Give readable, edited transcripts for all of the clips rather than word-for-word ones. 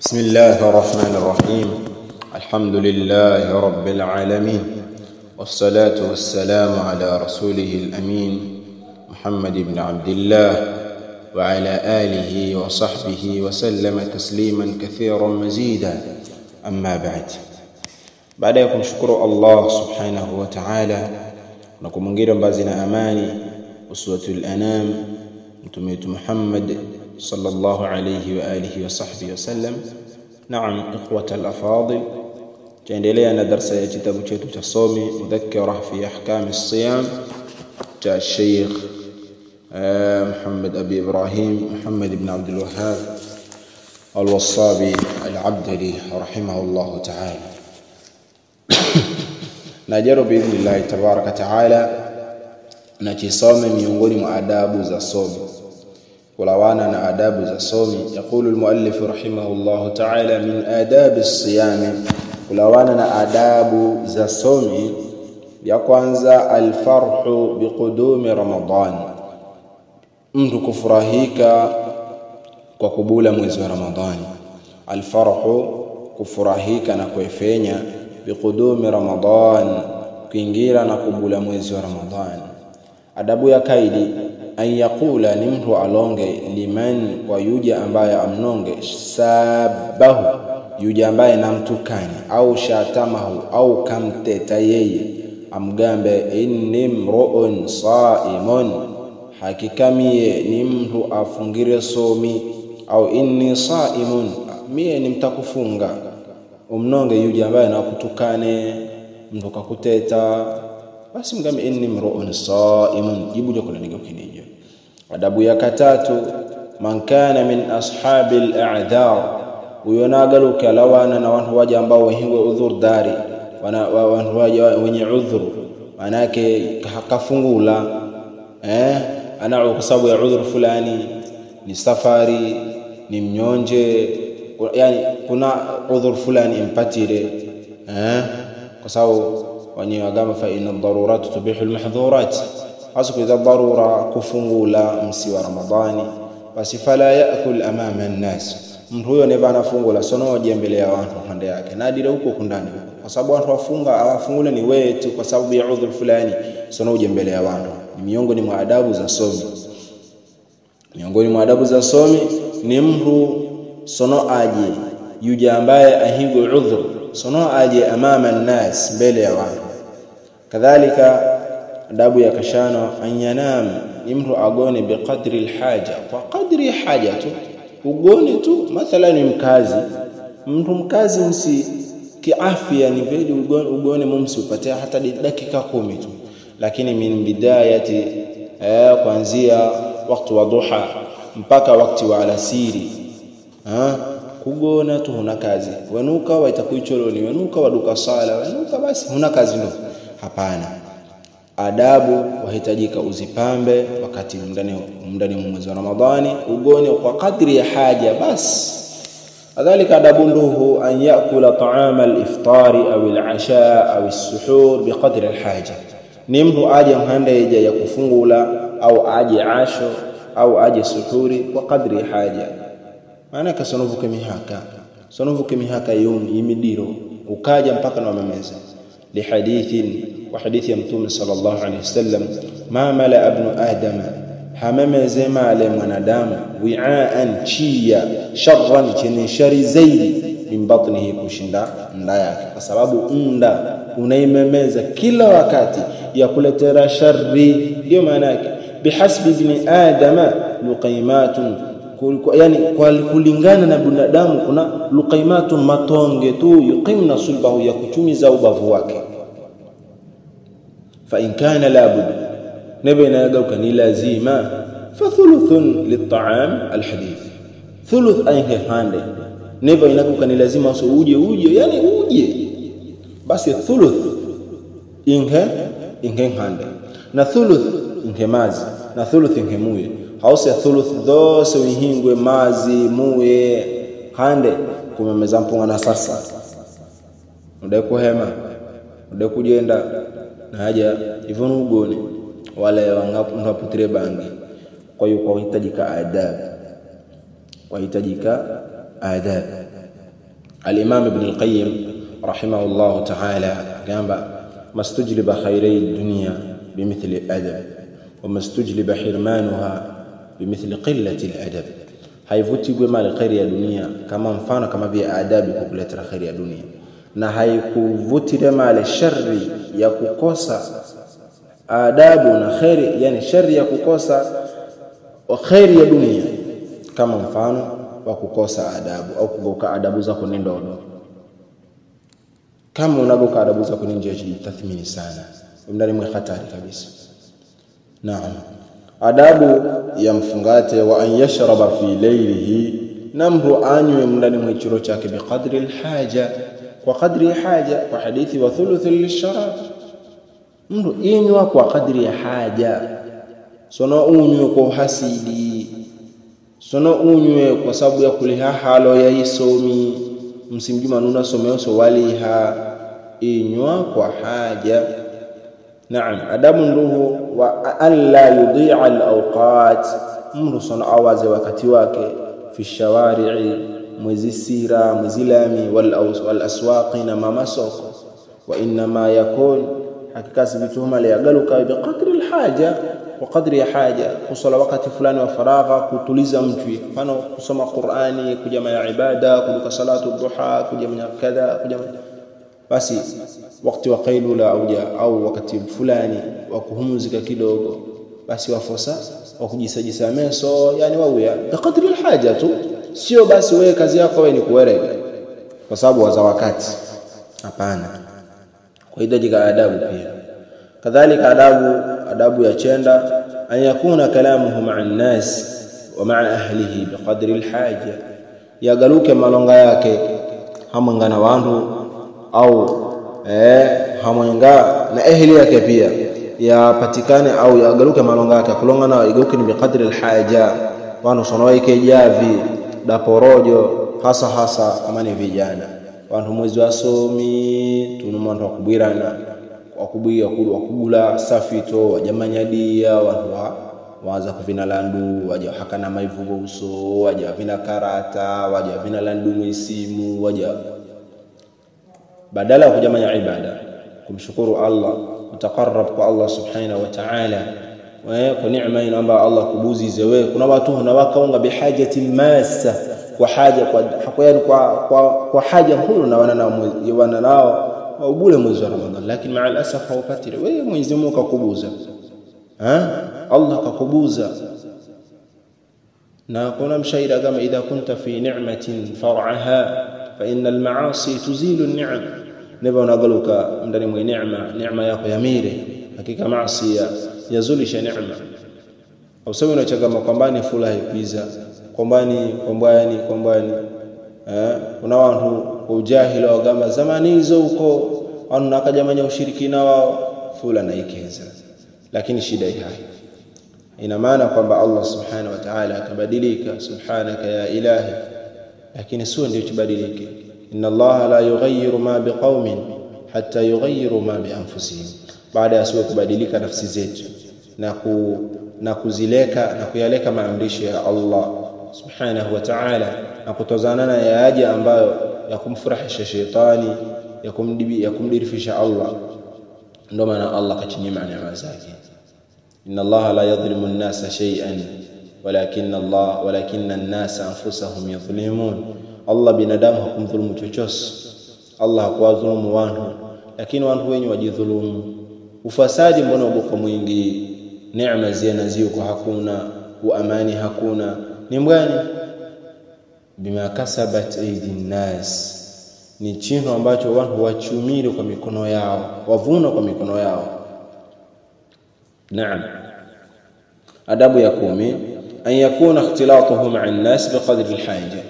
بسم الله الرحمن الرحيم. الحمد لله رب العالمين، والصلاة والسلام على رسوله الأمين محمد بن عبد الله وعلى آله وصحبه وسلم تسليما كثيرا مزيدا. أما بعد يكون شكر الله سبحانه وتعالى نكمنgira mbazina amani uswatul anam mtume Muhammad صلى الله عليه وآله وصحبه وسلم. نعم إخوة الأفاضل، تندلينا درس كتاب تصومي مذكرة في أحكام الصيام تاع الشيخ محمد أبي إبراهيم محمد بن عبد الوهاب الوصابي العبدلي رحمه الله تعالى. نجرب بإذن الله تبارك وتعالى نتصوم miongoni mwa adabu za somo. kulawana na adabu za somi. Yaqulu al-muallif rahimahullah ta'ala min adabi as-siyam, kulawana na adabu za somi. Ya kwanza al-farhu biqudumi Ramadan, mtu kufurahika kwa kubula mwezi wa Ramadhani. Al-farhu kufurahika na kuifanya biqudumi Ramadan, kuingira na kubula mwezi wa Ramadhani. Adabu ya kaidi an yaqula, ni mtu alonge liman, kwa yuja ambaye amnonge, sabahu, yuja ambaye namtukani, au shatamahu, au kamteta yeye, amgambe inni mru'un sa'imun, hakika mie ni mtu afungire somi, au inni sa'imun, mie ni mtakufunga. Umnonge yuja ambaye nakutukane, mtu kakuteta, basi mgambe inni mru'un sa'imun, jibu joko lanigo kinija. Adabu ya katatu man kana min ashabil a'dhar, uyonagalu kalawana na watu waja ambao wahingo udhur dari, watu waja wenye udhuru, manake hakafungula ana kwa sababu ya udhur fulani, ni safari, ni mnyonje, yani kuna udhur fulani impatire kwa sababu wenye wagamba fa inna ad-darurat tubihu al-mahdhurat, hasa idha darura kufungula msi wa Ramadhani, basi fala yaakul amama an-nas, mtu huyo ne bana fungula sonoje mbele ya watu pande yake nadira huko kundani, kwa sababu watu wafunga awafungule ni wetu kwa sababu ya udhur fulani, sonoje mbele ya watu. Miongoni mwa adabu za somi, miongoni mwa adabu za somi ni mtu sono aje yuja ambaye ahingo udhur, sono aje amama an-nas, mbele ya watu. Kadhalika adabu ya kashano an yanam, ni mtu agone biqadri alhaja, kwa qadri haja tu, ugone tu. Mathalan mkazi, mtu mkazi msi kiafya ni vile ugone mumsi upate hata dakika 10 tu, lakini min bidayati kuanzia wakati wa duha mpaka wakati wa alasiri kugona tu huna kazi. Wanuka waitakuicholoni, wanuka waduka sala, wanuka basi huna kazi ndo. Hapana. Adabu wahitajika uzipambe wakati ndani mwezi wa Ramadhani, ugone kwa kadri ya haja basi. Adhalika adabu nduhu an yakula ta'ama al-iftari au al-asha au as-suhur biqadri al-haja, ni mtu aje mhandeja ya kufungula au aje asho au aje suhuri kwa kadri haja. Maana kasonovuke mihaka imidiro ukaja mpaka na mameza. Lihadithin, wa hadithi ya Mtume sallallahu alayhi wasallam, ma mala ibn adam, hamameze male mwanadamu, wi'aan, chia, sharran, chenye shari zaidi, min batnihi, kushinda nda yake, kwa sababu nda unaimemeza kila wakati ya kuletera shari. Ndio maana yake bihasbi ibn adam luqaymatun, yani kwa kulingana na binadamu kuna luqaymatun, matonge tu, yuqimna sulbahu, ya kuchumiza ubavu wake. Fa in kana labud, nabina yagauka ni lazima, fa thuluthun lit-ta'am al-hadith, thuluth ainge hande, neba inakuka ni lazima so uje yani uje basi thuluth inge hande, na thuluth inge mazi, na thuluth inge muye. Hausa thuluth dose wihingwe mazi muye hande kumemeza mpunga. Na sasa ndio kuhema, ndio kujenda na haja hivyo ugone wale wangapo ndaputire bangi. Kwa hiyo kwa hitajika adab, Al-Imam Ibn al-Qayyim rahimahullah ta'ala gamba mastujliba khayri ad-dunya bimithli al-adab wa mastujliba hirmanuha bimithli qillati al-adab. Haivutibwe mali khairi ya dunia kama mfano kama vile adabu kukuleta khairi ya dunia, na haikuvutile mali shari ya kukosa adabu na khairi, yani shari ya kukosa khairi ya dunia kama mfano wa kukosa adabu au kugoka adabu zako ni ndogo. Kama unagoka adabu zako ni nje, jitathmini sana, ndani mwe hatari kabisa. Naam, adabu ya mfungate wa an yashraba fi laylihi, namru anywe ndani mwe chiro chake biqadri alhaja, kwa qadri haja, kwa hadithi wa thuluth lisharab, mtu inywa kwa qadri ya haja. Sono unywe kwa hasidi, sono unywe kwa sababu ya kuliha halo ya isomi msimjuma nuna someoso waliha, inywa kwa haja. Naam, adabu nduhu wa alla yudhi'a al-awqat, mtu sono awaze wakati wake fi shawari'i, mwezi sira, mwezi lami, wal aswaqi, na mamasoko. Wa inma yakun, hakika sibituhuma liyagaluka biqadri al-haja wa qadri haja, kusala wakati fulani wa faragha, kutuliza mtu, mfano kusoma Qur'ani, kujamaa ya ibada, kuduka salatu duha, kujamaa kadha, kujamaa basi wakati wa qailula au wakati fulani wa kuhumuzika kidogo, basi wafosa wa kujisajisa meso, yani wauya biqadri alhaja tu, sio basi wewe kazi yako wewe ni kuwerega kwa sababu waza wakati. Hapana, kwa hiyo adabu pia kadhalika. Adabu ya chenda an yakuna kalamuhu ma'a an-nas wa ma'a ahlihi biqadri alhaja, yagaluke malonga yake hamangana wandu au hamwenga na ehli yake pia yapatikane, au yagaluke malonga yake kulongana igauke ni biqadri alhaja. Wanu sonoike javi daporojo hasa kama ni vijana, wanu mwezi wa somi tunumwandu wakubwirana, wakugula safito, wajamanyadiya, wanu waza kuvina landu, waja hakana maivugo uso, waja vina karata, waja vina landu mwisimu, waja badala kujamanya ibada kumshukuru Allah, utakarrab kwa Allah subhanahu wa ta'ala, kwa neema inaomba Allah kubuzize wewe. Kuna watu na wakaunga bihajati masa, kwa haja kwa haja huru na wana nao waubule mwezi wa Ramadhani, lakini maa alasaf haupatile wewe. Mwenyezi Mungu akakubuza, Allah akakubuza. Na kuna mshairi kama idha kunta fi ni'matin far'aha fa innal ma'asi tuzilu an-ni'am, neba unagaluka ndani mwa neema yako yamire, hakika maasi yazulisha neema. Au sawa unachagama kwambani fula haipiza kwambani kuna watu ujahili wa gamba zamani hizo huko wanakajamanya ushirikina wao fula na ikeza, lakini shida hii ina maana kwamba Allah subhanahu wa ta'ala akabadilika, subhanaka ya ilahi, lakini sio ndio kibadilike. Inna Allah la yughayyiru ma biqaumin hatta yughayyiru ma bi anfusihim, baada ya sio kubadilika nafsi zetu na kuzileka na kuyaleka maamrisho ya Allah subhanahu wa ta'ala, na kutozana na yaje ambayo ya kumfurahisha shetani, ya kumdirifisha Allah. Ndio maana Allah kachinyima neema zake. Inna Allah la yadhlimu an-nasa shay'an walakinna an-nasa anfusahum yadhlimun. Allah binadamu hakumdhulumu chochote, Allah hakuwadhulumu watu, lakini watu wenyewe wajidhulumu. Ufasadi mbona uko mwingi, neema ziko hakuna, uamani hakuna, ni mbwani bima kasabat aydin nas, ni chino ambacho watu wachumile kwa mikono yao, wavuna kwa mikono yao. Naam, adabu ya 10 an yakuna ikhtilatuhu ma'a an-nas biqadri al-haja,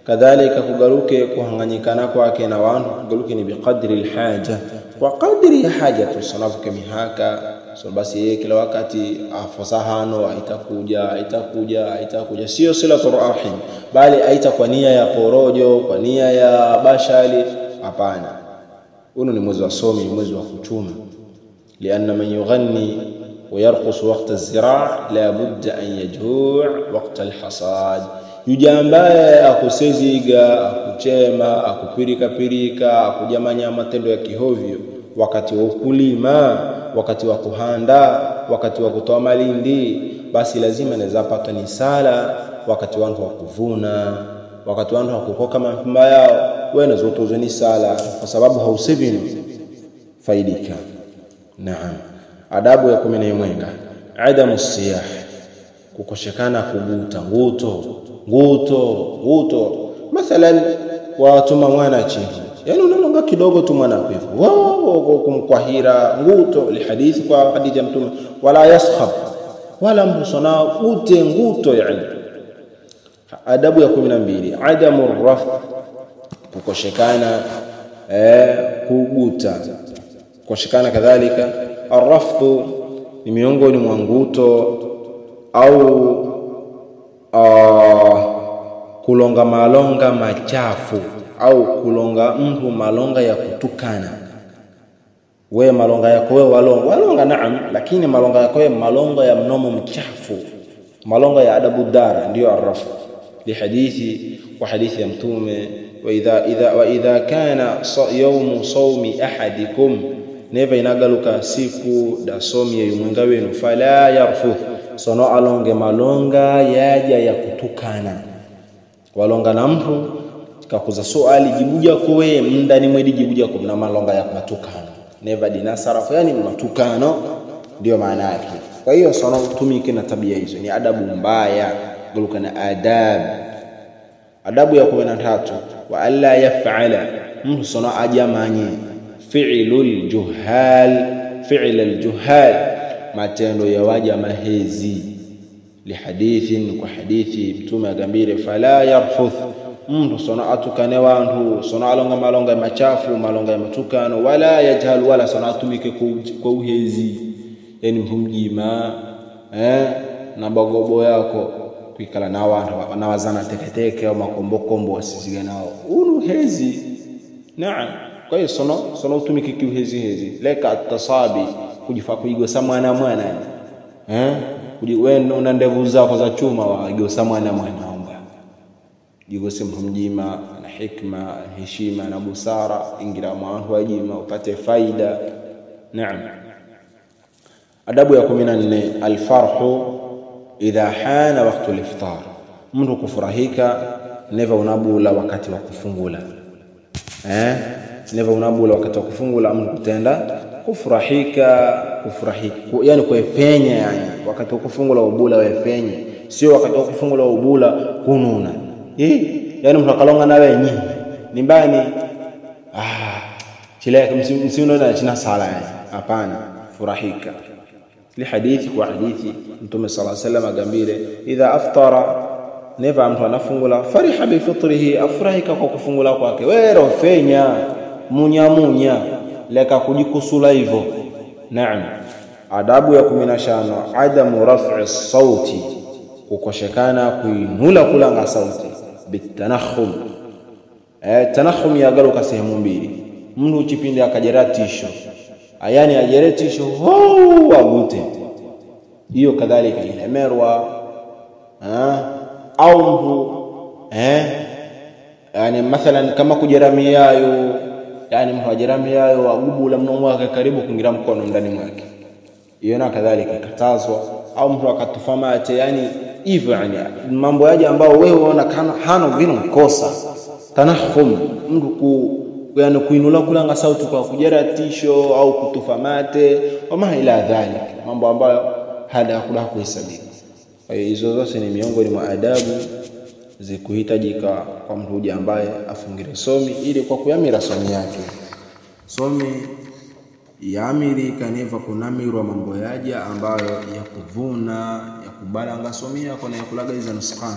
kadhalika kugaruke kuhanganyikana kwake na watu kugaruke ni biqadri al-haja, kwa qadri haja tusanafuke mihaka. So basi yeye kila wakati afasahano itakuja, sio silatu rahim, bali aita kwa nia ya porojo, kwa nia ya bashali. Hapana, huno ni mwezi wa somi, mwezi wa kuchuma. Lianna man yughanni wa yarqus waqta az-zira' la budda an yajuu' waqta al-hasad, yujambaye akuseziga akuchema, akupirika pirika, akujamanya matendo ya kihovyo wakati wa kulima, wakati wa kuhanda, wakati wa kutoa malindi, basi lazima nazapata ni sala wakati wangu wa kuvuna, wakati wangu wa kukoka mapamba yao, wewe zote ni sala kwa sababu hausibini faidika. Naam. Adabu ya 11 adamu siyah, kukoshekana kuguta nguto. Mathalan watuma mwana chini, yani unalonga kidogo tu mwana kwa hivyo wao kumkwahira nguto, lihadithi kwa hadithi ya Mtume, wala yaskhab, wala msona ute nguto. Yani adabu ya 12 adamu raf, kukoshekana kuguta, kukoshekana kadhalika. Arraftu ni miongoni mwa nguto au kulonga malonga machafu au kulonga mtu malonga ya kutukana. We malonga yako we walonga naam, lakini malonga yako we malonga ya mnomo mchafu, malonga ya adabu dara, ndio arraf. Li hadithi wa hadithi ya Mtume, wa idha kana yawmu sawmi ahadikum, neva inagaluka siku da somi ya yumwenga wenu, fala yarfuth, sono alonge malonga yaja ya kutukana. Walonga na mtu kakuza swali jibuja kowe mndani mwedi jibuja kwa na malonga ya kutukana, neva dinasarafu, yani matukano ndio maana yake. Kwa hiyo sono tumike na tabia hizo, ni adabu mbaya, galuka na adabu ya 13 wa alla yaf'ala, mtu sono ajamanye fi'lul juhal, matendo ya waja mahezi. Lihadithin, kwa hadithi Mtume agambire fala yarfuth, mtu sona atukane wantu, sona alonga malonga machafu, malonga ya matukano, wala yajhal, wala sona atumike kwa uhezi, yani mhumjima na bagobo yako kuikala na wantu na wazana teketeke au makombokombo wasizige nao, hezi. Naam. Kwa hiyo sono utumike kiuhezi leka atasabi, kujifa kuigosa mwana wewe una ndevu zako za chuma waigosa mwana omba jigose mjima na hikma, heshima na busara, ingira mwantu wajima upate faida. Naam. Adabu ya 14 alfarhu idha hana waqtu al-iftar, mtu kufurahika neva unabula wakati wa kufungula. Neva unabula wakati wa kufungula, mtu kutenda kufurahika, yani kuepenya, yani wakati wa kufungula ubula wepenya, sio wakati wa kufungula ubula kununa. Yani mtu akalonga nawe nyinyi nimbani chile msiuno na china sala, yani hapana, furahika. Li hadithi, kwa hadithi Mtume sallallahu alayhi wasallam agambire idha aftara, neva mtu anafungula, fariha bi fitrihi, afurahika kwa kufungula kwake, wewe rofenya munya leka kujikusula hivyo. Naam. Adabu ya 15 adamu raf'i sauti, kukoshekana kuinula kulanga sauti, bitanakhum. Tanakhum yagaluka sehemu mbili, mtu chipinde akajeratisho, yani ajeretisho agute, hiyo kadhalika ilemerwa au mtu yani mathalan kama kujeramiayo, yani mtu ajeramiayo agubula mnomo wake karibu kuingira mkono ndani mwake, hiyo na kadhalika katazwa. Au mtu akatufamate, yani hivyo, yani mambo yaje ambao wewe unaona kana hana vino mkosa. Tanakhum, mtu yani kuinula kulanga sauti kwa kujeratisho au kutufamate wama ila dhalik, mambo ambayo hada hakuna kuhesabika. Kwa hiyo hizo zote ni miongoni mwa adabu zikuhitajika kwa mtu ambaye afungire somi, ili kwa kuyamira somi yake. Somi yamiri kaneva kunamirwa mambo yaja ambayo ya kuvuna, ya kubalanga somi yako na ya kulaga hizo nusqan.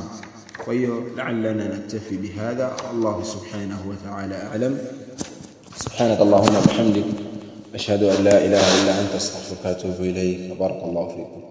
Kwa hiyo la'allana naktafi bihadha. Allah subhanahu wa ta'ala a'lam. سبحانك اللهم وبحمدك أشهد أن لا إله إلا أنت أستغفرك وأتوب إليك. بارك الله فيكم.